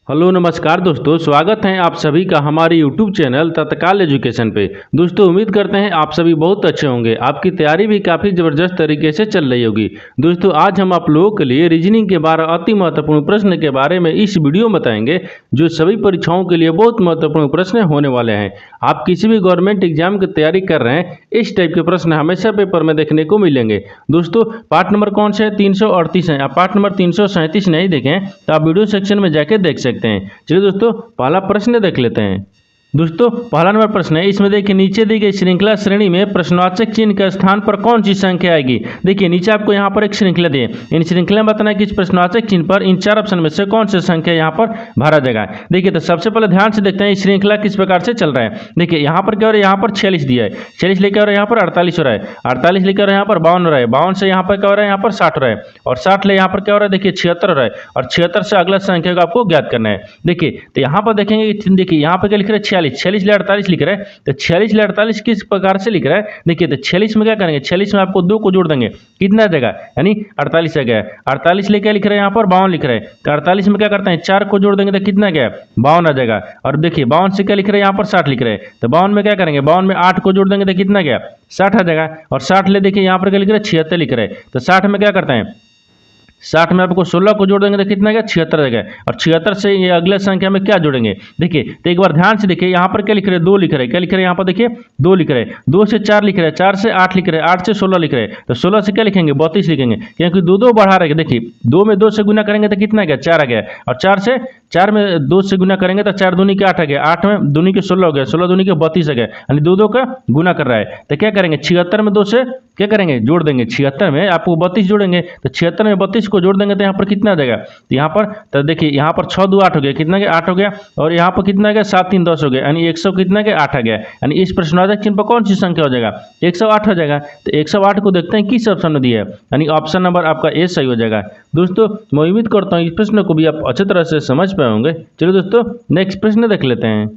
Hello नमस्कार दोस्तों, स्वागत है आप सभी का हमारे यूट्यूब चैनल तत्काल एजुकेशन पे। दोस्तों उम्मीद करते हैं आप सभी बहुत अच्छे होंगे। आपकी तैयारी भी काफ़ी ज़बरदस्त तरीके से चल रही होगी। दोस्तों आज हम आप लोगों के लिए रीजनिंग के 12 अति महत्वपूर्ण प्रश्न के बारे में इस वीडियो में बताएंगे, जो सभी परीक्षाओं के लिए बहुत महत्वपूर्ण प्रश्न होने वाले हैं। आप किसी भी गवर्नमेंट एग्जाम की तैयारी कर रहे हैं, इस टाइप के प्रश्न हमेशा पेपर में देखने को मिलेंगे। दोस्तों पार्ट नंबर कौन सा है? 338 है। आप पार्ट नंबर 337 नहीं देखें तो आप वीडियो सेक्शन में जाके देख सकते हैं। चलिए दोस्तों पहला प्रश्न देख लेते हैं। दोस्तों पहला नंबर प्रश्न है, इसमें देखिए नीचे दी गई श्रृंखला श्रेणी में प्रश्नवाचक चिन्ह के स्थान पर कौन सी संख्या आएगी। देखिए नीचे आपको यहाँ पर एक श्रृंखला दी है, इन श्रृंखला में बताना है कि इस प्रश्नवाचक चिन्ह पर इन चार ऑप्शन में से कौन सी संख्या यहाँ पर भरा जाएगा। देखिए तो सबसे पहले ध्यान से देखते हैं इस श्रृंखला किस प्रकार से चल रहा है। देखिए यहाँ पर क्या हो रहा है, यहाँ पर 46 दिया है, 46 लेकर हो रहा है, यहाँ पर 48 हो रहा है, 48 लेकर यहाँ पर 52 हो रहा है, 52 से यहाँ पर क्या हो रहा है, यहाँ पर 60 हो रहा है, और 60 ले यहाँ पर क्या हो रहा है, देखिए 76 हो रहा है, और 76 से अगला संख्या को आपको ज्ञात करना है। देखिए तो यहाँ पर देखेंगे, देखिए यहाँ पर क्या लिख रहा है 46, 46 ले 48 लिख रहा है, तो 46 ले 48 किस प्रकार से लिख रहा है। देखिए तो 46 में क्या करेंगे, 46 में आपको 2 को जोड़ देंगे, कितना जगह यानी 48 आ गया। 48 ले क्या लिख रहे हैं, यहाँ पर 52 लिख रहे हैं, तो 48 में क्या करते हैं 4 को जोड़ देंगे तो कितना गया 52 आ जाएगा। और देखिए 52 से क्या लिख रहे हैं, यहाँ पर 60 लिख रहे हैं, तो 52 में क्या करेंगे, 52 में 8 को जोड़ देंगे तो कितना गया 60 आ जाएगा। और 60 ले देखिए यहाँ पर क्या लिख रहे हैं 76 लिख रहे हैं, तो 60 में क्या करते हैं 60 में आपको 16 को जोड़ देंगे तो कितना गया 76 आ गया। और 76 से ये अगले संख्या में क्या जोड़ेंगे। देखिए तो एक बार ध्यान से देखिए यहाँ पर क्या लिख रहे हैं 2 लिख रहे हैं, क्या लिख रहे हैं यहाँ पर देखिए 2 लिख रहे हैं, 2 से 4 लिख रहे हैं, 4 से 8 लिख रहे हैं, 8 से 16 लिख रहे हैं, तो 16 से क्या लिखेंगे 32 लिखेंगे, क्योंकि 2 बढ़ा रहे हैं। देखिए 2 में 2 से गुना करेंगे तो कितना गया 4 आ गया, और 4 में 2 से गुना करेंगे तो 4 दूनी के 8 आ गया, 8 में दूनी के 16 हो गया, 16 दूनी के 32 आ गया, यानी 2 का गुना कर रहा है। तो क्या करेंगे 76 में 2 से क्या करेंगे जोड़ देंगे, 76 में आपको 32 जोड़ेंगे, तो 76 में 32 को जोड़ देंगे तो यहाँ पर कितना आ जाएगा, तो यहाँ पर तो देखिए यहाँ पर 6 2 8 हो गया, कितना गया 8 हो गया, और यहाँ पर कितना गया 7 3 10 हो गया, यानी 100 कितना गया 8 आ गया। यानी इस प्रश्नवाचक चिन्ह पर कौन सी संख्या हो जाएगा 108 हो जाएगा। तो 108 को देखते हैं किस ऑप्शन में दिया है, यानी ऑप्शन नंबर आपका ए सही हो जाएगा। दोस्तों मैं उम्मीद करता हूँ इस प्रश्न को भी आप अच्छी तरह से समझ पाए होंगे। चलिए दोस्तों नेक्स्ट प्रश्न देख लेते हैं।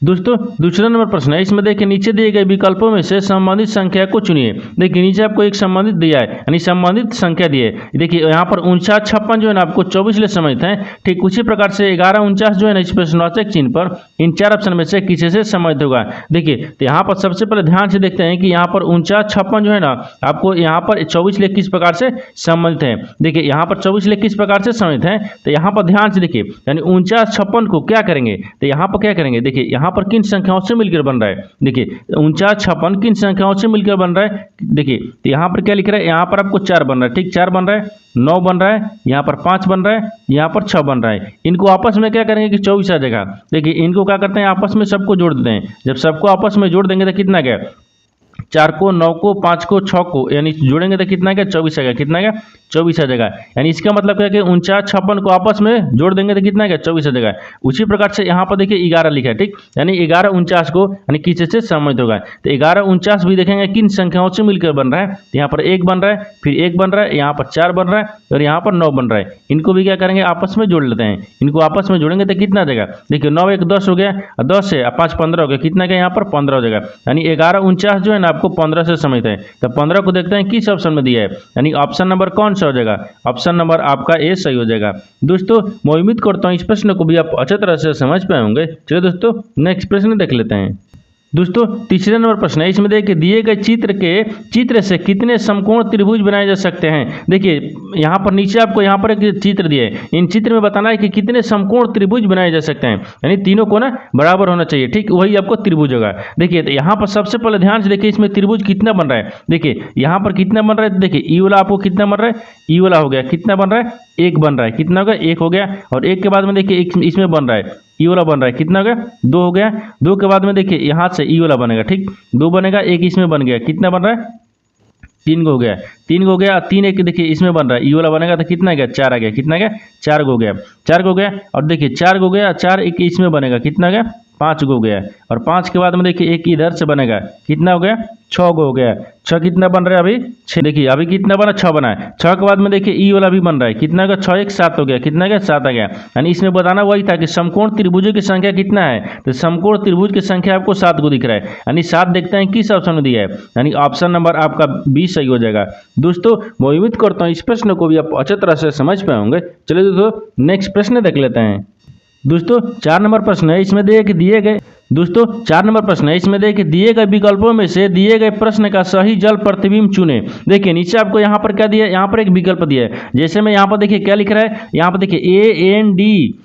दोस्तों दूसरा नंबर प्रश्न है, इसमें देखिए नीचे दिए गए विकल्पों में से संबंधित संख्या को चुनिए। देखिए नीचे आपको एक संबंधित दिया है, यानी संबंधित संख्या दी है। देखिए यहाँ पर 49 56 जो है ना आपको 24 ले संबंधित है। ठीक उसी प्रकार से 11 49 जो है ना इस प्रश्नवाचक चिन्ह पर इन चार ऑप्शन में से किसी से संबंधित होगा। देखिए तो यहाँ पर सबसे पहले ध्यान से देखते हैं कि यहाँ पर 49 56 जो है ना आपको यहाँ पर 24 लेख किस प्रकार से संबंधित है। देखिए यहाँ पर 24 लेख किस प्रकार से संबंधित है, तो यहाँ पर ध्यान से देखिए यानी 49 56 को क्या करेंगे, तो यहाँ पर क्या करेंगे, देखिए यहाँ पर किन संख्याओं से मिलकर बन रहा है। देखिए 49 56 किन संख्याओं से मिलकर बन रहा है। देखिए तो यहाँ पर क्या लिख रहा है, यहाँ पर आपको 4 बन रहा है, ठीक 4 बन रहा है, 9 बन रहा है, यहाँ पर 5 बन रहा है, यहाँ पर 6 बन रहा है। इनको आपस में क्या करेंगे कि 24 आ जाएगा। देखिए इनको क्या करते हैं आपस में सबको जोड़ देते हैं, जब सबको आपस में जोड़ देंगे तो कितना गया 4 को 9 को 5 को 6 को यानी जोड़ेंगे तो कितना गया 24 आ गया, कितना गया 24 आ जाएगा। यानी इसका मतलब क्या है कि 49 56 को आपस में जोड़ देंगे तो कितना गया 24 आ जाएगा। उसी प्रकार से यहाँ पर देखिए 11 लिखा है, ठीक यानी 11 49 को यानी किसी से संबंधित होगा। तो 11 49 भी देखेंगे किन संख्याओं से मिलकर बन रहा है, तो यहाँ पर 1 बन रहा है, फिर 1 बन रहा है, यहाँ पर 4 बन रहा है, और यहाँ पर 9 बन रहा है। इनको भी क्या करेंगे आपस में जोड़ लेते हैं, इनको आपस में जोड़ेंगे तो कितना आ जाएगा। देखिए 9 1 10 हो गया, 10 से 5 15 हो गया, कितना गया यहाँ पर 15 हो जाएगा। यानी 11 49 जो है ना आपको 15 से समझते हैं, तो 15 को देखते हैं किस ऑप्शन में दिया है, यानी ऑप्शन नंबर कौन सा हो जाएगा, ऑप्शन नंबर आपका ए सही हो जाएगा। दोस्तों मैं उम्मीद करता हूँ इस प्रश्न को भी आप अच्छी तरह से समझ पाए होंगे। चलिए दोस्तों नेक्स्ट प्रश्न देख लेते हैं। दोस्तों तीसरे नंबर प्रश्न है, इसमें देखिए दिए गए चित्र से कितने समकोण त्रिभुज बनाए जा सकते हैं। देखिए यहाँ पर नीचे आपको यहाँ पर एक चित्र दिए है, इन चित्र में बताना है कि कितने समकोण त्रिभुज बनाए जा सकते हैं, यानी तीनों को ना बराबर होना चाहिए, ठीक वही आपको त्रिभुज होगा। देखिए तो यहाँ पर सबसे पहले ध्यान से देखिए इसमें त्रिभुज कितना बन रहा है। देखिए यहाँ पर कितना बन रहा है, देखिए ई वाला आपको कितना बन रहा है, ई वाला हो गया, कितना बन रहा है 1 बन रहा है, कितना हो गया 1 हो गया, और 1 के बाद में देखिए एक इसमें बन रहा है ई वाला बन रहा है, कितना हो गया 2 हो गया, 2 के बाद में देखिए यहाँ से ई वाला बनेगा, ठीक 2 बनेगा, 1 इसमें बन गया, कितना बन रहा है 3 हो गया, 3 हो गया, 3 एक देखिए इसमें बन रहा है ई वाला बनेगा तो कितना गया 4 आ गया, कितना गया 4 हो गया, 4 हो गया, और देखिए 4 हो गया, 4 एक इसमें बनेगा, कितना गया 5 हो गया, और 5 के बाद में देखिए एक इधर से बनेगा, कितना हो गया 6 हो गया, 6 कितना बन रहा है अभी 6, देखिए अभी कितना बना 6 बना है, 6 के बाद में देखिए ई वाला भी बन रहा है, कितना का 6 1 7 हो गया, कितना का 7 आ गया। यानी इसमें बताना वही था कि समकोण त्रिभुजों की संख्या कितना है, तो समकोण त्रिभुज की संख्या आपको 7 को दिख रहा है, यानी 7 देखते हैं किस ऑप्शन में दिया है, यानी ऑप्शन नंबर आपका बी सही हो जाएगा। दोस्तों मैं उम्मीद करता हूँ इस प्रश्न को भी आप अच्छी तरह से समझ पाए होंगे। चलिए दोस्तों नेक्स्ट प्रश्न देख लेते हैं। दोस्तों 4 नंबर प्रश्न है, इसमें दिए गए दोस्तों 4 नंबर प्रश्न है, इसमें देखिए दिए गए विकल्पों में से दिए गए प्रश्न का सही जल प्रतिबिंब चुने। देखिए नीचे आपको यहाँ पर क्या दिया है, यहाँ पर एक विकल्प दिया है। जैसे में यहाँ पर देखिए क्या लिख रहा है, यहाँ पर देखिए ANDORR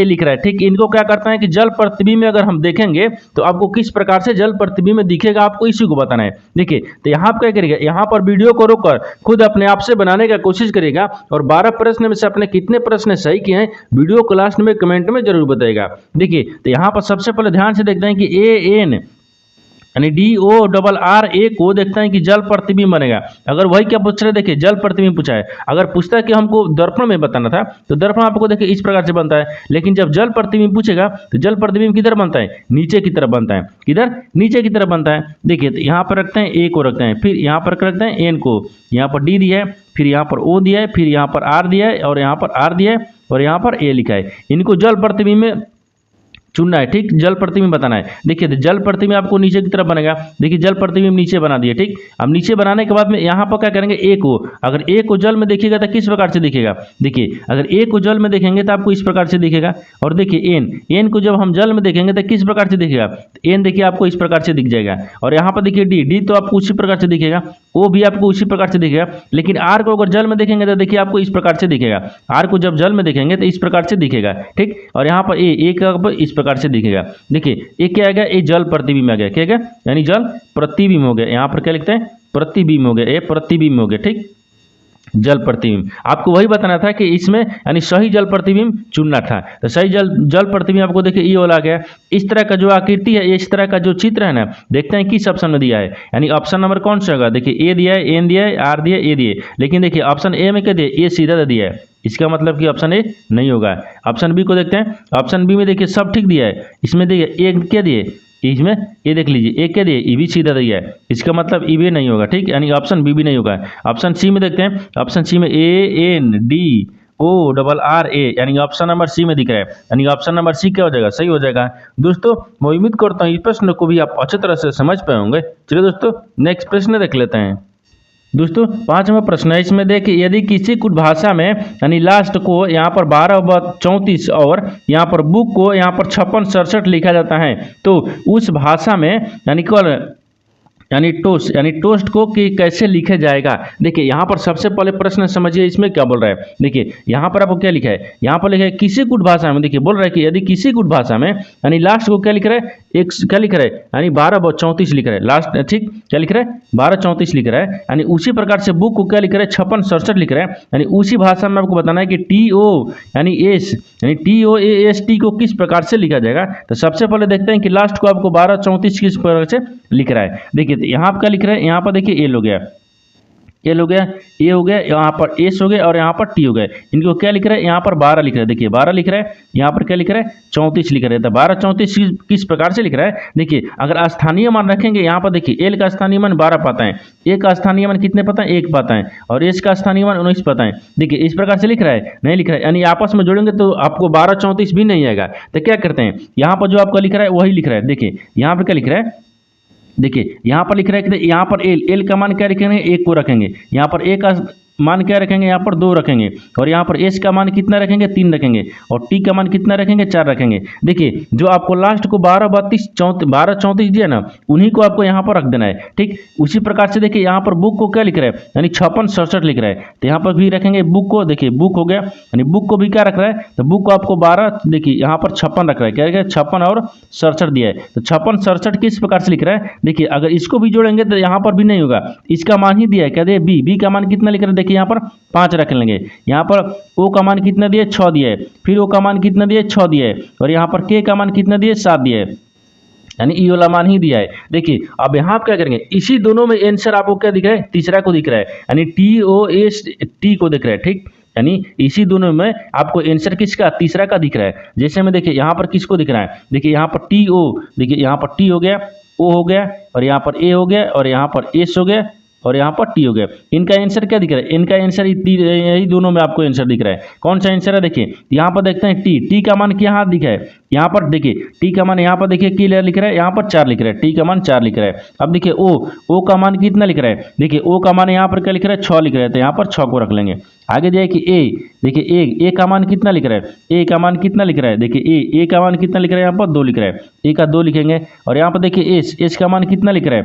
लिख रहा है। ठीक, इनको क्या करता है कि जल प्रतिबिंब में अगर हम देखेंगे तो आपको किस प्रकार से जल प्रतिबिंब में दिखेगा, आपको इसी को बताना है। देखिए तो यहाँ पर क्या करेगा, यहाँ पर वीडियो को रोककर खुद अपने आप से बनाने का कोशिश करेगा और 12 प्रश्न में से अपने कितने प्रश्न सही किए हैं वीडियो को लास्ट में कमेंट में जरूर बताएगा। देखिए तो यहाँ पर सबसे पहले ध्यान से देखते हैं कि AN यानी DORR को देखते हैं कि जल प्रतिबिंब बनेगा। अगर वही क्या पूछ रहे, देखिए जल प्रतिबिंब पूछा है। अगर पूछता है कि हमको दर्पण में बताना था तो दर्पण आपको देखिए इस प्रकार से बनता है, लेकिन जब जल प्रतिबिंब पूछेगा तो जल प्रतिबिंब किधर बनता है, नीचे की तरफ बनता है। किधर, नीचे की तरफ बनता है। देखिए तो यहाँ पर रखते हैं A को रखते हैं, फिर यहाँ पर रखते हैं N को, यहाँ पर D दिया है, फिर यहाँ पर O दिया है, फिर यहाँ पर R दिया है और यहाँ पर R दिया है और यहाँ पर A लिखा है। इनको जल प्रतिबिंब में चुनना है। ठीक, जल प्रतिबिंब बताना है। देखिए जल प्रतिबिंब आपको नीचे की तरफ बनेगा। देखिए जल प्रतिबिंब नीचे बना दिए। ठीक, अब नीचे बनाने के बाद में यहाँ पर क्या करेंगे, A को, अगर A को जल में देखिएगा तो किस प्रकार से दिखेगा। देखिए अगर A को जल में देखेंगे तो आपको इस प्रकार से दिखेगा। और देखिए N को जब हम जल में देखेंगे तो किस प्रकार से दिखेगा, N देखिए आपको इस प्रकार से दिख जाएगा। और यहाँ पर देखिए D तो आपको उसी प्रकार से दिखेगा, O भी आपको उसी प्रकार से दिखेगा। लेकिन R को अगर जल में देखेंगे तो देखिए आपको इस प्रकार से दिखेगा। R को जब जल में देखेंगे तो इस प्रकार से दिखेगा। ठीक, और यहाँ पर A का इस प्रकार से दिखेगा। देखिए ये क्या आ गया, ये जल प्रतिबिंब आ गया। क्या गया, यानी जल प्रतिबिंब हो गया। यहाँ पर क्या लिखते हैं, प्रतिबिंब हो गया, ये प्रतिबिंब हो गया। ठीक, जल प्रतिबिंब आपको वही बताना था कि इसमें यानी सही जल प्रतिबिंब चुनना था। तो सही जल प्रतिबिंब आपको देखिए ये वाला आ गया। इस तरह का जो आकृति है, इस तरह का जो चित्र है ना, देखते हैं किस ऑप्शन में दिया है। यानी ऑप्शन नंबर कौन सा होगा, देखिए A दिया है, N दिया है, R दिया है, A दिया है। लेकिन देखिए ऑप्शन A में क्या दिया, A सीधा दिया है, इसका मतलब कि ऑप्शन A नहीं होगा। ऑप्शन B को देखते हैं। ऑप्शन B में देखिए सब ठीक दिया है। इसमें देखिए A क्या दिए, इसमें ये देख लीजिए एक क्या दिए, ई भी सीधा दिया है, इसका मतलब ई भी नहीं होगा। ठीक, यानी ऑप्शन बी भी नहीं होगा। ऑप्शन सी में देखते हैं। ऑप्शन सी में ANDORRA यानी ऑप्शन नंबर सी में दिख रहा है, यानी ऑप्शन नंबर सी क्या हो जाएगा, सही हो जाएगा। दोस्तों मैं उम्मीद करता हूँ इस प्रश्न को भी आप अच्छी तरह से समझ पाए होंगे। चलिए दोस्तों नेक्स्ट प्रश्न देख लेते हैं। दोस्तों 5वां प्रश्न है, इसमें देखिए यदि किसी कुछ भाषा में यानी लास्ट को यहाँ पर 12/34 और यहाँ पर बुक को यहाँ पर 56/67 लिखा जाता है तो उस भाषा में यानी टोस्ट को कि कैसे लिखा जाएगा। देखिए यहाँ पर सबसे पहले प्रश्न समझिए इसमें क्या बोल रहा है। देखिए यहाँ पर आपको क्या लिखा है, यहाँ पर लिखा है किसी कुछ भाषा में। देखिए बोल रहा है कि यदि किसी कुछ भाषा में यानी लास्ट को क्या लिख रहा है, एक क्या लिख रहा है, यानी 12/34 लिख रहा है लास्ट। ठीक, क्या लिख रहा है, 12/34 लिख रहा है। यानी उसी प्रकार से बुक को क्या लिख रहा है, 56/67 लिख रहा है। यानी उसी भाषा में आपको बताना है कि TOAST को किस प्रकार से लिखा जाएगा। तो सबसे पहले देखते हैं कि लास्ट को आपको 12/34 किस प्रकार से लिख रहा है। देखिए यहाँ पर क्या लिख रहा है, यहाँ पर देखिए एल हो गया, एल हो गया, ए हो गया, यहाँ पर एस हो गया और यहाँ पर टी हो गया। इनको क्या लिख रहा है, यहाँ पर 12 लिख रहा है। देखिए 12 लिख रहा है, यहाँ पर क्या लिख रहा है, 34 लिख रहा है। तो 12/34 किस प्रकार से लिख रहा है। देखिए अगर स्थानीय मान रखेंगे, यहाँ पर देखिए एल का स्थानीय मान 12 पाता है, ए का स्थानीय मान कितने पाता है, 1 पाता है, और एस का स्थानीय मान 19 पाता है। देखिए इस प्रकार से लिख रहा है, नहीं लिख रहा है, यानी आपस में जोड़ेंगे तो आपको 12/34 भी नहीं आएगा। तो क्या करते हैं, यहाँ पर जो आपका लिख रहा है वही लिख रहा है। देखिए यहाँ पर क्या लिख रहा है, देखिए यहाँ पर लिख रहा है कि यहाँ पर एल का मान क्या रखेंगे, 1 को रखेंगे, यहाँ पर ए का मान क्या रखेंगे, यहाँ पर 2 रखेंगे, और यहाँ पर एस का मान कितना रखेंगे, 3 रखेंगे, और टी का मान कितना रखेंगे, 4 रखेंगे। देखिए जो आपको लास्ट को 12/34 दिया ना, उन्हीं को आपको यहाँ पर रख देना है। ठीक, उसी प्रकार से देखिए यहाँ पर बुक को क्या लिख रहा है, यानी 56/67 लिख रहा है, तो यहाँ पर भी रखेंगे बुक को। देखिए बुक हो गया, यानी बुक को भी क्या रख रहा है, तो बुक को आपको 12, देखिए यहाँ पर 56 रख रहा है, क्या है 56 और 67 दिया है। तो 56/67 किस प्रकार से लिख रहा है, देखिए अगर इसको भी जोड़ेंगे तो यहाँ पर भी नहीं होगा, इसका मान ही दिया है, क्या दिया, बी का मान कितना लिख रहा है, देखिए यहाँ पर 5 रख लेंगे, यहाँ पर ओ का मान कितना दिया, 6 दिया है, फिर ओ का मान कितना दिया, 6 दिया है, और यहाँ पर के का मान कितना दिया, 7 दिया है, यानी ई वाला मान ही दिया है। देखिए अब यहाँ आप क्या करेंगे, इसी दोनों में आंसर आपको क्या दिख रहा है, तीसरा को दिख रहा है, यानी TOST को दिख रहा है। ठीक, यानी इसी दोनों में आपको आंसर किसका, तीसरा का दिख रहा है। जैसे में देखिए यहाँ पर किसको दिख रहा है, देखिए यहाँ पर TO, देखिए यहाँ पर टी हो गया, ओ हो गया, और यहाँ पर ए हो गया, और यहाँ पर एस हो गया, और यहाँ पर टी हो गया। इनका आंसर क्या दिख रहा है, इनका आंसर यही दोनों में आपको आंसर दिख रहा है। कौन सा आंसर है, देखिए यहाँ पर देखते हैं टी का मान क्या हाथ दिखा है, यहाँ पर देखिए टी का मान यहाँ पर देखिए क्या लिख रहा है, यहाँ पर 4 लिख रहा है, टी का मान 4 लिख रहा है। अब देखिए ओ का मान कितना लिख रहा है, देखिए ओ का मान यहाँ पर क्या लिख रहा है 6 लिख रहा है, तो यहाँ पर 6 को रख लेंगे। आगे जाए कि ए, देखिए ए का मान कितना लिख रहा है, ए का मान कितना लिख रहा है, देखिए ए का मान कितना लिख रहा है, यहाँ पर 2 लिख रहा है, ए का 2 लिखेंगे। और यहाँ पर देखिए एस का मान कितना लिख रहा है,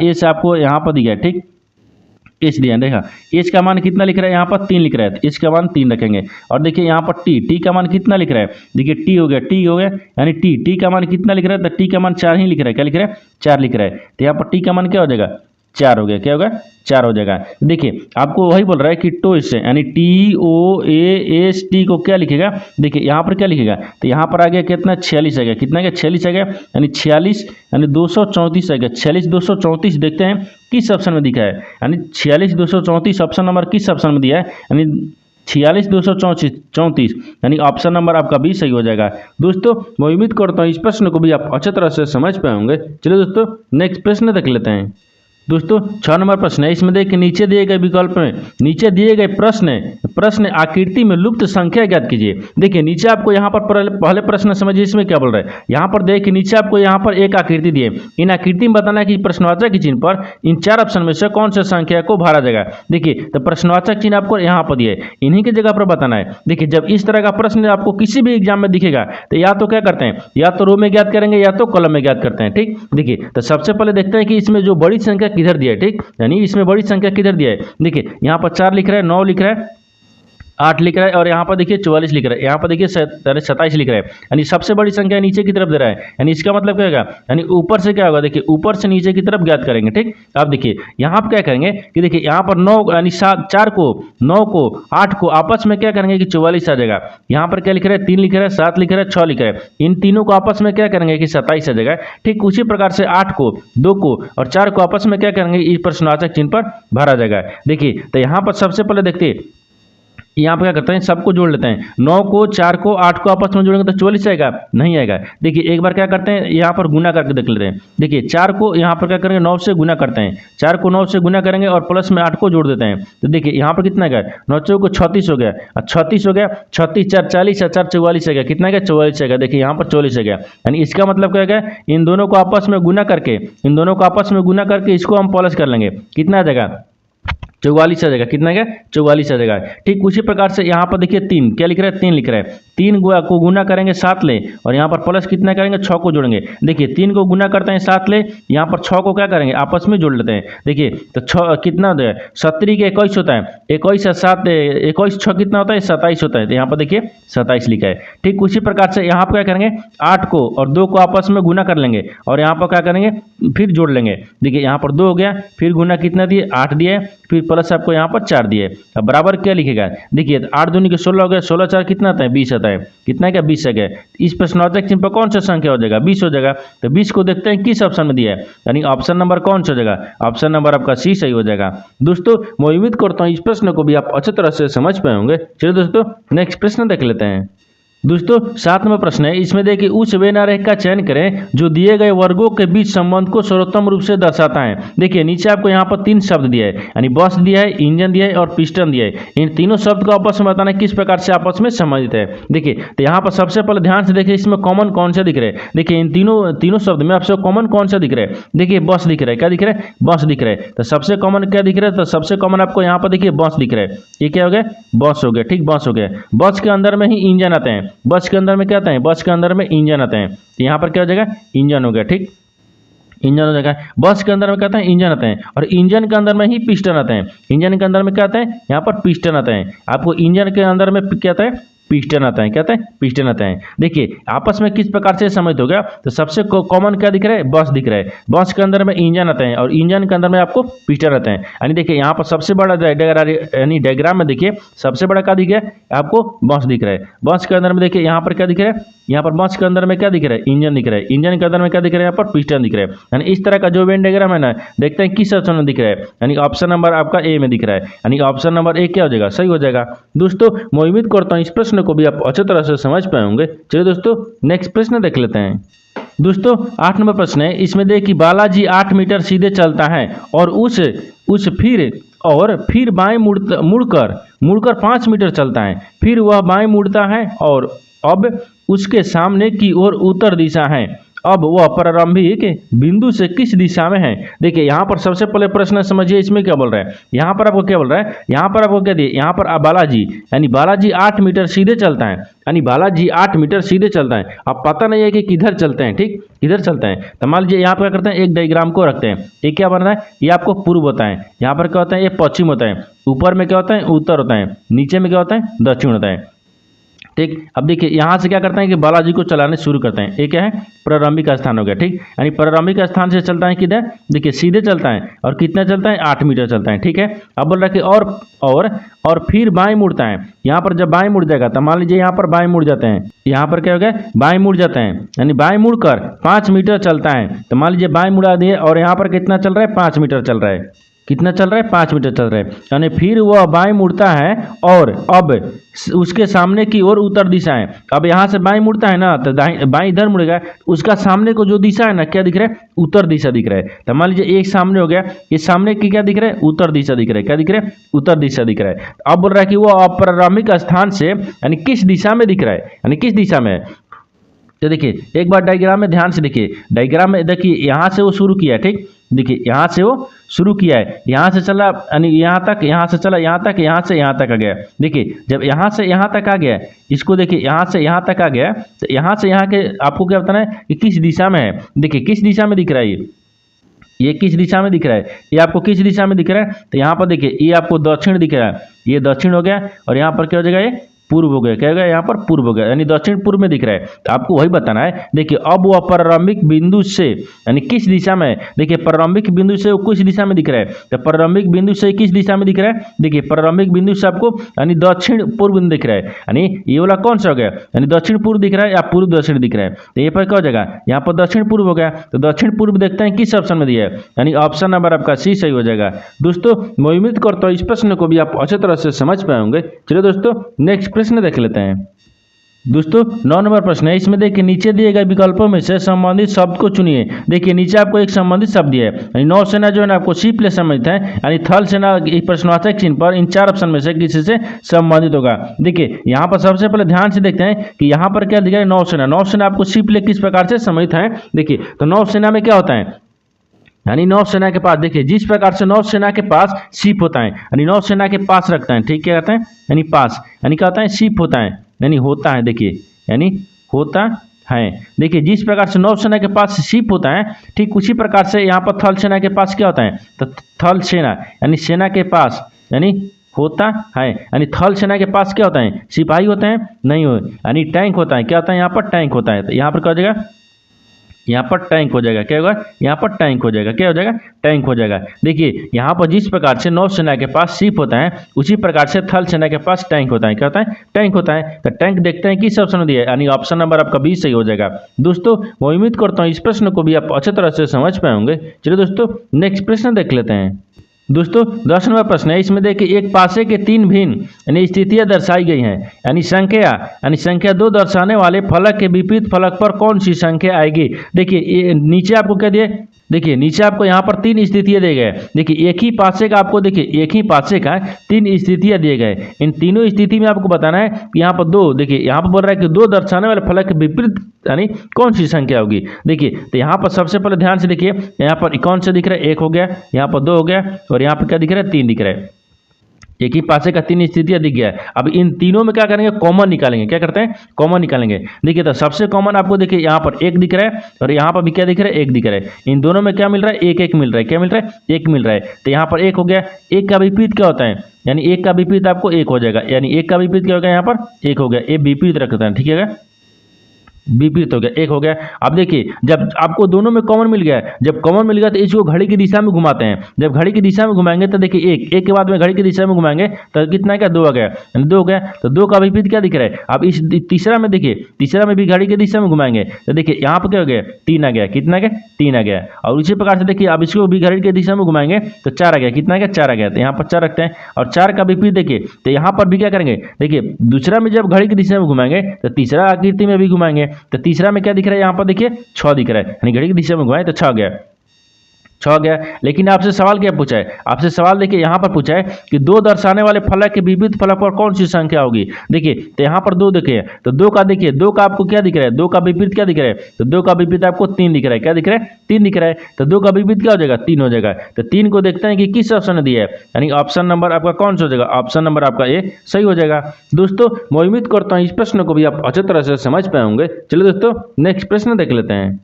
एस आपको यहाँ पर दिया है, ठीक एच दिया देखा, एच का मान कितना लिख रहा है, यहाँ पर 3 लिख रहा है, तो एच का मान 3 रखेंगे। और देखिए यहाँ पर टी का मान कितना लिख रहा है, देखिए टी हो गया यानी टी का मान कितना लिख रहा है, तो टी का मान 4 ही लिख रहा है, क्या लिख रहा है 4 लिख रहा है, तो यहाँ पर टी का मान क्या हो जाएगा 4 हो गया, क्या होगा 4 हो जाएगा। देखिए आपको वही बोल रहा है कि टोइस यानी TOAST को क्या लिखेगा, देखिए यहाँ पर क्या लिखेगा, तो यहाँ पर आ गया कितना 46 आ गया, कितना गया 46 आ गया, यानी 46 यानी 234 आ गया, 46 234 देखते हैं किस ऑप्शन में दिखा है, यानी 46 234 ऑप्शन नंबर किस ऑप्शन में दिया है, यानी 46 234 यानी ऑप्शन नंबर आपका बी सही हो जाएगा। दोस्तों मैं उम्मीद करता हूँ इस प्रश्न को भी आप अच्छी तरह से समझ पाए होंगे। चलिए दोस्तों नेक्स्ट प्रश्न देख लेते हैं। दोस्तों 6 नंबर प्रश्न है, इसमें देखिए नीचे दिए गए विकल्प में नीचे दिए गए प्रश्न आकृति में लुप्त संख्या ज्ञात कीजिए। देखिए नीचे आपको यहाँ पर पहले प्रश्न समझिए इसमें क्या बोल रहा है, यहाँ पर देखिए नीचे आपको यहाँ पर एक आकृति दिए, इन आकृति में बताना है कि प्रश्नवाचक चिन्ह पर इन 4 ऑप्शन में से कौन सा संख्या को भरा जाएगा। देखिए तो प्रश्नवाचक चिन्ह आपको यहाँ पर दिए, इन्हीं की जगह पर बताना है। देखिए जब इस तरह का प्रश्न आपको किसी भी एग्जाम में दिखेगा तो या तो क्या करते हैं, या तो रो में ज्ञात करेंगे या तो कॉलम में ज्ञात करते हैं, ठीक। देखिए तो सबसे पहले देखते हैं कि इसमें जो बड़ी संख्या किधर दिया है, ठीक, यानी इसमें बड़ी संख्या किधर दिया है। देखिए यहाँ पर 4 लिख रहा है, 9 लिख रहा है, 8 लिख रहा है, और यहाँ पर देखिए 44 लिख रहा है, यहाँ पर देखिए 27 लिख रहा है, यानी सबसे बड़ी संख्या नीचे की तरफ दे रहा है, यानी इसका मतलब क्या होगा, यानी ऊपर से क्या होगा, देखिए ऊपर से नीचे की तरफ ज्ञात करेंगे, ठीक। अब देखिए यहाँ पर क्या करेंगे कि देखिए यहाँ पर 9 यानी 4 को 9 को 8 को आपस में क्या करेंगे कि 44 आ जाएगा। यहाँ पर क्या लिख रहा है 3 लिख रहा है, 7 लिख रहा है, 6 लिख रहा है, इन तीनों को आपस में क्या करेंगे कि 27 आ जाएगा। ठीक उसी प्रकार से 8 को 2 को और 4 को आपस में क्या करेंगे इस प्रश्नवाचक चिन्ह पर भरा जाएगा। देखिए तो यहाँ पर सबसे पहले देखते हैं, यहाँ पर क्या करते हैं सबको जोड़ लेते हैं, 9 को 4 को 8 को आपस में जोड़ेंगे तो 44 आएगा, नहीं आएगा। देखिए एक बार क्या करते हैं यहाँ पर गुना करके देख लेते हैं। देखिए 4 को यहाँ पर क्या करेंगे 9 से गुना करते हैं, 4 को 9 से गुना करेंगे और प्लस में 8 को जोड़ देते हैं। तो देखिए यहाँ पर कितना गया 9 चौक को 36 हो गया, 36 हो गया, 36 4 40 और 4 44 आ गया, कितना गया 44 आ गया। देखिए यहाँ पर 44 आ गया, यानी इसका मतलब क्या गया इन दोनों को आपस में गुना करके इसको हम प्लस कर लेंगे, कितना आ जाएगा 44 आ जाएगा, कितना गया 44 आ जाएगा। ठीक उसी प्रकार से यहाँ पर देखिए 3 क्या लिख रहा है 3 लिख रहा है, 3 को गुना करेंगे 7 ले और यहाँ पर प्लस कितना करेंगे 6 को जोड़ेंगे। देखिए 3 को गुना करते हैं 7 ले, यहाँ पर 6 को क्या करेंगे आपस में जोड़ लेते हैं। देखिए तो 6 कितना होता है 70 के 21 होता है, 21 और 7 21 6 कितना होता है 27 होता है, तो यहाँ पर देखिए 27 लिखा है। ठीक उसी प्रकार से यहाँ पर क्या करेंगे 8 को और 2 को आपस में गुना कर लेंगे और यहाँ पर क्या करेंगे फिर जोड़ लेंगे। देखिए यहाँ पर 2 हो गया, फिर गुना कितना दिए 8 दिए, फिर प्लस आपको यहाँ पर 4 दिए। अब बराबर क्या लिखेगा, देखिए 8 दूनी के 16 हो गया, 16 4 कितना आता है 20 आता है, कितना क्या 20 आ गया। इस प्रश्नवाचक चिन्ह पर कौन सा संख्या हो जाएगा 20 हो जाएगा। तो 20 को देखते हैं किस ऑप्शन में दिया है, यानी ऑप्शन नंबर कौन सा हो जाएगा, ऑप्शन नंबर आपका सी सही हो जाएगा। दोस्तों मैं उम्मीद करता हूँ इस प्रश्न को भी आप अच्छी तरह से समझ पाए होंगे। चलिए दोस्तों नेक्स्ट प्रश्न देख लेते हैं। दोस्तों 7 नंबर प्रश्न है, इसमें देखिए उस वेना रेखा का चयन करें जो दिए गए वर्गों के बीच संबंध को सर्वोत्तम रूप से दर्शाता है। देखिए नीचे आपको यहाँ पर 3 शब्द दिया है, यानी बस दिया है, इंजन दिया है और पिस्टन दिया है। इन तीनों शब्द को आपस में बताना किस प्रकार से आपस में संबंधित है। देखिए तो यहाँ पर सबसे पहले ध्यान से देखिए इसमें कॉमन कौन सा दिख रहा है। देखिए इन तीनों शब्द में आपसे कॉमन कौन सा दिख रहा है, देखिए बस दिख रहा है, क्या दिख रहा है बस दिख रहा है। तो सबसे कॉमन क्या दिख रहा है, तो सबसे कॉमन आपको यहाँ पर देखिए बस दिख रहा है, ये क्या हो गया बस हो गया। ठीक बस हो गया, बस के अंदर में ही इंजन आते हैं, बस के अंदर में क्या आता है बस के अंदर में इंजन आते हैं, तो यहाँ पर क्या हो जाएगा इंजन हो गया। ठीक इंजन हो जाएगा, बस के अंदर में क्या आता है इंजन आते हैं और इंजन के अंदर में ही पिस्टन आते हैं। इंजन के अंदर में क्या आता है यहाँ पर पिस्टन आता है, आपको इंजन के अंदर में क्या आता है पिस्टन आता है, क्या आता है पिस्टन आता है। देखिए आपस में किस प्रकार से समझ हो गया, तो सबसे कॉमन क्या दिख रहा है बस दिख रहा है, बस के अंदर में इंजन आता है और इंजन के अंदर में आपको पिस्टन आता है। यानी देखिए यहाँ पर सबसे बड़ा यानी डायग्राम में देखिए सबसे बड़ा क्या दिख रहा है आपको बस दिख रहा है। बस के अंदर में देखिए यहाँ पर क्या दिख रहा है, यहाँ पर बस के अंदर में क्या दिख रहा है इंजन दिख रहा है, इंजन के अंदर में क्या दिख रहा है यहाँ पर पिस्टन दिख रहा है। यानी इस तरह का जो वेन डायग्राम है ना, देखते हैं किस ऑप्शन में दिख रहा है, यानी ऑप्शन नंबर आपका ए में दिख रहा है, यानी ऑप्शन नंबर ए क्या हो जाएगा सही हो जाएगा। दोस्तों मैं उम्मीद करता हूँ इस प्रश्न को भी आप अच्छी तरह से समझ पाए होंगे। चलिए दोस्तों नेक्स्ट प्रश्न देख लेते हैं। दोस्तों 8 नंबर प्रश्न है, इसमें देखिए कि बालाजी 8 मीटर सीधे चलता है और उस फिर बाएं मुड़कर 5 मीटर चलता है, फिर वह बाएं मुड़ता है और अब उसके सामने की ओर उत्तर दिशा है। अब वह प्रारंभिक बिंदु से किस दिशा में है। देखिए यहाँ पर सबसे पहले प्रश्न समझिए, इसमें क्या बोल रहा है। यहाँ पर आपको क्या बोल रहा है, यहाँ पर आपको क्या दिए, यहाँ पर बालाजी यानी बालाजी 8 मीटर सीधे चलता है, यानी बालाजी 8 मीटर सीधे चलता है। अब पता नहीं है कि किधर चलते हैं, ठीक किधर चलते हैं। तो मान लीजिए यहाँ पर क्या करते हैं, एक डायग्राम को रखते हैं। ये क्या बन रहा है, ये आपको पूर्व होता है, यहाँ पर क्या होता है, ये पश्चिम होता है, ऊपर में क्या होता है, उत्तर होता है, नीचे में क्या होता है, दक्षिण होता है, ठीक। अब देखिए यहाँ से क्या करते हैं कि बालाजी को चलाने शुरू करते हैं। ये क्या है, प्रारंभिक स्थान हो गया, ठीक। यानी प्रारंभिक स्थान से चलता है किधर, देखिए सीधे चलता है, और कितना चलता है, 8 मीटर चलता है, ठीक है। अब बोल रहा है कि और फिर बाएं मुड़ता है। यहाँ पर जब बाएं मुड़ जाएगा तो मान लीजिए यहाँ पर बाएं मुड़ जाते हैं, यहाँ पर क्या हो गया, बाएं मुड़ जाते हैं, यानी बाएं मुड़कर 5 मीटर चलता है। तो मान लीजिए बाएं मुड़ा दिए और यहाँ पर कितना चल रहा है, 5 मीटर चल रहा है, कितना चल रहा है, 5 मीटर चल रहा है। यानी फिर वह बाएं मुड़ता है और अब उसके सामने की ओर उत्तर दिशा है। अब यहाँ से बाएं मुड़ता है ना, तो बाएं इधर मुड़ेगा, उसका सामने को जो दिशा है ना, क्या दिख रहा है, उत्तर दिशा दिख रहा है। तो मान लीजिए एक सामने हो गया, ये सामने की क्या दिख रहा है, उत्तर दिशा दिख रहा है, क्या दिख रहा है, उत्तर दिशा दिख रहा है। अब बोल रहा है कि वो अप्रारंभिक स्थान से यानी किस दिशा में दिख रहा है, यानी किस दिशा में है। तो देखिए एक बार डायग्राम में ध्यान से देखिए, डायग्राम में देखिए यहाँ से वो शुरू किया है, ठीक। देखिए यहाँ से वो शुरू किया है, यहाँ से चला यानी यहाँ तक, यहाँ से चला यहाँ तक, यहाँ से यहाँ तक आ गया। देखिए जब यहाँ से यहाँ तक आ गया, इसको देखिए यहाँ से यहाँ तक आ गया, तो यहाँ से यहाँ के आपको क्या बताना है कि किस दिशा में है। देखिए किस दिशा में दिख रहा है, ये किस दिशा में दिख रहा है, ये आपको किस दिशा में दिख रहा है। तो यहाँ पर देखिए ये आपको दक्षिण दिख रहा है, ये दक्षिण हो गया, और यहाँ पर क्या हो जाएगा, ये पूर्व हो गया, क्या हो गया, यहाँ पर पूर्व हो गया, यानी दक्षिण पूर्व में दिख रहा है। तो आपको वही बताना है। देखिए अब वह प्रारंभिक बिंदु से यानी किस दिशा में है। देखिए प्रारंभिक बिंदु से वो किस दिशा में दिख रहा है, तो प्रारंभिक बिंदु से किस दिशा में दिख रहा है। देखिए प्रारंभिक बिंदु से आपको यानी दक्षिण पूर्व दिख रहा है, यानी ये वाला कौन सा हो गया, यानी दक्षिण पूर्व दिख रहा है या पूर्व दक्षिण दिख रहा है। तो ये पर क्या हो जाएगा, यहाँ पर दक्षिण पूर्व हो गया। तो दक्षिण पूर्व देखते हैं किस ऑप्शन में दिया है, यानी ऑप्शन नंबर आपका सी सही हो जाएगा। दोस्तों मैं उम्मीद करता हूँ इस प्रश्न को भी आप अच्छी तरह से समझ पाए होंगे। चलिए दोस्तों नेक्स्ट प्रश्न देख लेते हैं। दोस्तों 9 नंबर प्रश्न है, इसमें देखिए नीचे दिए गए विकल्पों में से संबंधित शब्द को चुनिए। देखिए नीचे आपको एक संबंधित शब्द दिया है, यानी नौसेना जो है ना आपको सी प्लस संबंधित है, यानी थल सेना प्रश्नवाचक चिन्ह पर इन 4 ऑप्शन में से किसी से संबंधित होगा। देखिए यहाँ पर सबसे पहले ध्यान से देखते हैं कि यहाँ पर क्या दिया है, नौसेना। नौसेना आपको सी प्लस किस प्रकार से संबंधित है। देखिए तो नौसेना में क्या होता है, यानी नौसेना के पास, देखिए जिस प्रकार से नौसेना के पास शिप होता है, यानी नौसेना के पास रखता है, ठीक, क्या कहते हैं, यानी पास, यानी क्या होता है, शिप होता है, यानी होता है। देखिए यानी होता है। देखिए जिस प्रकार से नौसेना के पास शिप होता है, ठीक उसी प्रकार से यहाँ पर थल सेना के पास क्या होता है, तो थल सेना यानी सेना के पास यानी होता है, यानी थल सेना के पास क्या होता है, सिपाही होते हैं, नहीं हो, यानी टैंक होता है, क्या होता है, यहाँ पर टैंक होता है। तो यहाँ पर क्या हो जाएगा, यहाँ पर टैंक हो जाएगा, क्या होगा, यहाँ पर टैंक हो जाएगा, क्या हो जाएगा, टैंक हो जाएगा। देखिए यहाँ पर जिस प्रकार से नौसेना के पास शिप होता है, उसी प्रकार से थल सेना के पास टैंक होता है, क्या होता है, टैंक होता है। तो टैंक देखते हैं किस ऑप्शन में दिया है, यानी ऑप्शन नंबर आपका 20 सही हो जाएगा। दोस्तों मैं उम्मीद करता हूँ इस प्रश्न को भी आप अच्छे तरह से समझ पाए होंगे। चलिए दोस्तों नेक्स्ट प्रश्न देख लेते हैं। दोस्तों 10 नंबर प्रश्न है, इसमें देखिए एक पासे के 3 भिन्न यानी स्थितियां दर्शाई गई हैं, यानी संख्या 2 दर्शाने वाले फलक के विपरीत फलक पर कौन सी संख्या आएगी। देखिए नीचे आपको क्या दिए, देखिए नीचे आपको यहाँ पर 3 स्थितियां दिए गए। देखिए एक ही पासे का आपको, देखिए एक ही पासे का 3 स्थितियां दिए गए। इन तीनों स्थिति में आपको बताना है कि यहाँ पर 2, देखिए यहाँ पर बोल रहा है कि 2 दर्शाने वाले फलक के विपरीत यानी कौन सी संख्या होगी। देखिए तो यहाँ पर सबसे पहले ध्यान से देखिए, यहाँ पर कौन सा दिख रहा है, 1 हो गया, यहाँ पर 2 हो गया, और यहाँ पर क्या दिख रहा है, 3 दिख रहा है। एक ही पासे का 3 स्थितियां दिख गया है। अब इन तीनों में क्या करेंगे, कॉमन निकालेंगे। क्या करते हैं, कॉमन निकालेंगे। देखिए तो सबसे कॉमन आपको देखिए यहाँ पर 1 दिख रहा है, और यहाँ पर भी क्या दिख रहा है, 1 दिख रहा है। इन दोनों में क्या मिल रहा है, 1 मिल रहा है। क्या मिल रहा है, 1 मिल रहा है। तो यहाँ पर 1 हो गया। 1 का विपरीत क्या होता है, यानी 1 का विपरीत आपको 1 हो जाएगा, यानी 1 का विपरीत क्या हो गया, यहाँ पर 1 हो गया। ये विपरीत रखता है, ठीक है, विपरीत हो गया, 1 हो गया। अब देखिए जब आपको दोनों में कॉमन मिल गया, जब कॉमन मिल गया तो इसको घड़ी की दिशा में घुमाते हैं। जब घड़ी की दिशा में घुमाएंगे तो देखिए 1 के बाद में घड़ी की दिशा में घुमाएंगे तो कितना क्या, 2 आ गया, 2 हो गया। तो 2 का विपरीत क्या दिख रहा है। अब इस तीसरा में देखिए, तीसरा में भी घड़ी की दिशा में घुमाएंगे तो देखिए यहाँ पर क्या हो गया, 3 आ गया, कितना गया, 3 आ गया। और उसी प्रकार से देखिए अब इसको भी घड़ी की दिशा में घुमाएंगे तो 4 आ गया, कितना गया, 4 आ गया। तो यहाँ पर 4 रखते हैं, और 4 का विपरीत देखिए तो यहाँ पर भी क्या करेंगे, देखिए दूसरा में जब घड़ी की दिशा में घुमाएंगे तो तीसरा आकृति में भी घुमाएंगे। तो तीसरा में क्या दिख रहा है, यहाँ पर देखिए 6 दिख रहा है, यानी घड़ी की दिशा में घुमाए तो 6 गया, 6 गया। लेकिन आपसे सवाल क्या पूछा है, आपसे सवाल देखिए यहाँ पर पूछा है कि 2 दर्शाने वाले फलक के विपरीत फलक पर कौन सी संख्या होगी। देखिए तो यहाँ पर 2 देखिए, तो 2 का देखिए, 2 का आपको क्या दिख रहा है, 2 का विपरीत क्या दिख रहा है, तो 2 का विपरीत आपको 3 दिख रहा है, क्या दिख रहा है, 3 दिख रहा है। तो 2 का विपरीत क्या हो जाएगा, 3 हो जाएगा। तो 3 को देखते हैं कि किस ऑप्शन ने दिया है, यानी ऑप्शन नंबर आपका कौन सा हो जाएगा, ऑप्शन नंबर आपका ए सही हो जाएगा। दोस्तों मैं उम्मीद करता हूँ इस प्रश्न को भी आप अच्छी तरह से समझ पाए होंगे। चलिए दोस्तों नेक्स्ट प्रश्न देख लेते हैं।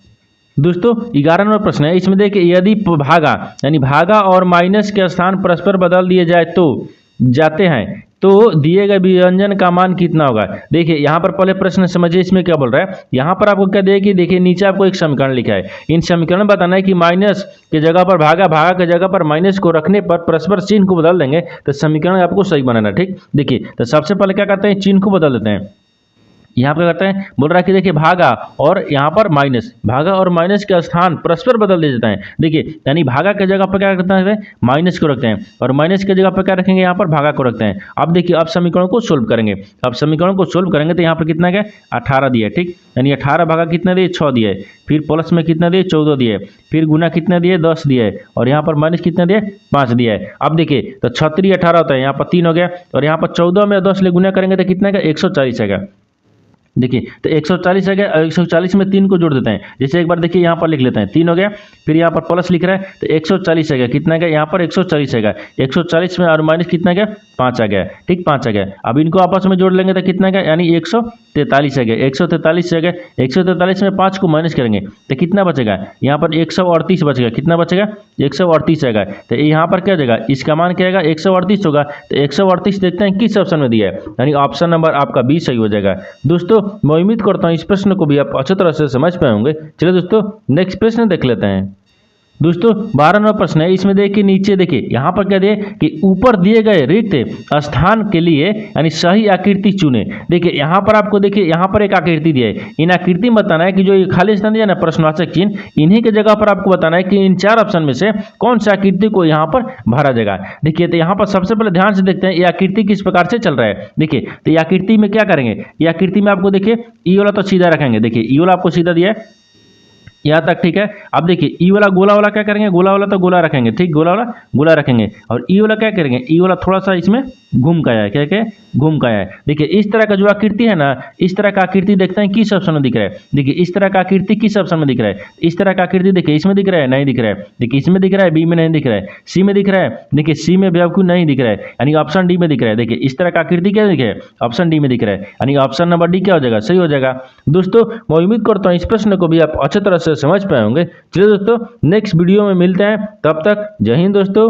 दोस्तों 11 नंबर प्रश्न है, इसमें देखिए यदि भागा यानी भागा और माइनस के स्थान परस्पर बदल दिए जाए तो जाते हैं तो दिए गए व्यंजन का मान कितना होगा। देखिए यहाँ पर पहले प्रश्न समझिए इसमें क्या बोल रहा है। यहाँ पर आपको क्या दिया कि देखिए नीचे आपको एक समीकरण लिखा है, इन समीकरण बताना है कि माइनस के जगह पर भागा, भागा के जगह पर माइनस को रखने पर परस्पर चिन्ह को बदल देंगे तो समीकरण आपको सही बनाना। ठीक, देखिए तो सबसे पहले क्या करते हैं, चिन्ह को बदल देते हैं। यहाँ पर करते हैं, बोल रहा है कि देखिए भागा और यहाँ पर माइनस, भागा और माइनस के स्थान परस्पर बदल दिए जाते हैं। देखिए यानी भागा के जगह पर क्या करते हैं, माइनस को रखते हैं और माइनस के जगह पर क्या रखेंगे, यहाँ पर भागा को रखते हैं। अब देखिए अब समीकरण को सोल्व करेंगे, अब समीकरण को सोल्व करेंगे तो यहाँ पर कितना क्या 18 दिया है। ठीक, यानी 18 भागा कितना दिए 6 दिए, फिर प्लस में कितना दिए 14 दिए, फिर गुना कितना दिए 10 दिए और यहाँ पर माइनस कितना दिए 5 दिया है। अब देखिए तो 36 18 होता है, यहाँ पर 3 हो गया और यहाँ पर 14 में 10 ले गुना करेंगे तो कितना का 140 आएगा। देखिए तो 140 आ गया, 140 में 3 को जोड़ देते हैं। जैसे एक बार देखिए यहाँ पर लिख लेते हैं, 3 हो गया, फिर यहाँ पर प्लस लिख रहा है तो 140 आ गया, कितना गया यहाँ पर 140 आ गया, 140 में और माइनस कितना गया 5 आ गया। ठीक, 5 आ गया। अब इनको आपस में जोड़ लेंगे तो कितना गया, यानी 143 आ गया, 143 आ गया। 143 में 5 को माइनस करेंगे तो कितना बचेगा, यहाँ पर 138 बचेगा, कितना बचेगा 138 आएगा। तो यहाँ पर क्या जाएगा, इसका मान क्या आएगा 138 होगा। तो 138 देखते हैं किस ऑप्शन में दिया है, यानी ऑप्शन नंबर आपका बी सही हो जाएगा। दोस्तों मैं उम्मीद करता हूँ इस प्रश्न को भी आप अच्छी तरह से समझ पाए होंगे। चलिए दोस्तों नेक्स्ट प्रश्न देख लेते हैं। दोस्तों 12 नंबर प्रश्न है, इसमें देखिए नीचे देखिए यहाँ पर क्या दिए कि ऊपर दिए गए रिक्त स्थान के लिए यानी सही आकृति चुने। देखिए यहाँ पर आपको देखिए यहाँ पर एक आकृति दिया है, इन आकृति में बताना है कि जो ये खाली स्थान दिया ना प्रश्नवाचक चिन्ह, इन्हीं के जगह पर आपको बताना है कि इन 4 ऑप्शन में से कौन सा आकृति को यहाँ पर भरा जाएगा। देखिए तो यहाँ पर सबसे पहले ध्यान से देखते हैं ये आकृति किस प्रकार से चल रहा है। देखिए तो ये आकृति में क्या करेंगे, ये आकृति में आपको देखिए ई वाला तो सीधा रखेंगे, देखिए ई वाला आपको सीधा दिया है यहाँ तक। ठीक है, अब देखिए ई वाला गोला वाला क्या करेंगे, गोला वाला तो गोला रखेंगे, ठीक, गोला वाला गोला रखेंगे और ई वाला क्या करेंगे, ई वाला थोड़ा सा इसमें घूम का है, क्या क्या घूम का है। देखिए इस तरह का जो आकृति है ना, इस तरह का आकृति देखते हैं किस ऑप्शन में दिख रहा है। देखिए इस तरह का आकृति किस ऑप्शन में दिख रहा है, इस तरह का आकृति देखिए इसमें दिख रहा है, नहीं दिख रहा है। देखिए इसमें दिख रहा है, बी में नहीं दिख रहा है, सी में दिख रहा है, देखिए सी में भी आपको नहीं दिख रहा है, यानी ऑप्शन डी में दिख रहा है। देखिए इस तरह का आकृति क्या दिख रहा है, ऑप्शन डी में दिख रहा है, यानी ऑप्शन नंबर डी क्या हो जाएगा, सही हो जाएगा। दोस्तों मैं उम्मीद करता हूँ इस प्रश्न को भी आप अच्छी तरह से समझ पाए होंगे। चलिए दोस्तों नेक्स्ट वीडियो में मिलते हैं, तब तक जय हिंद दोस्तों।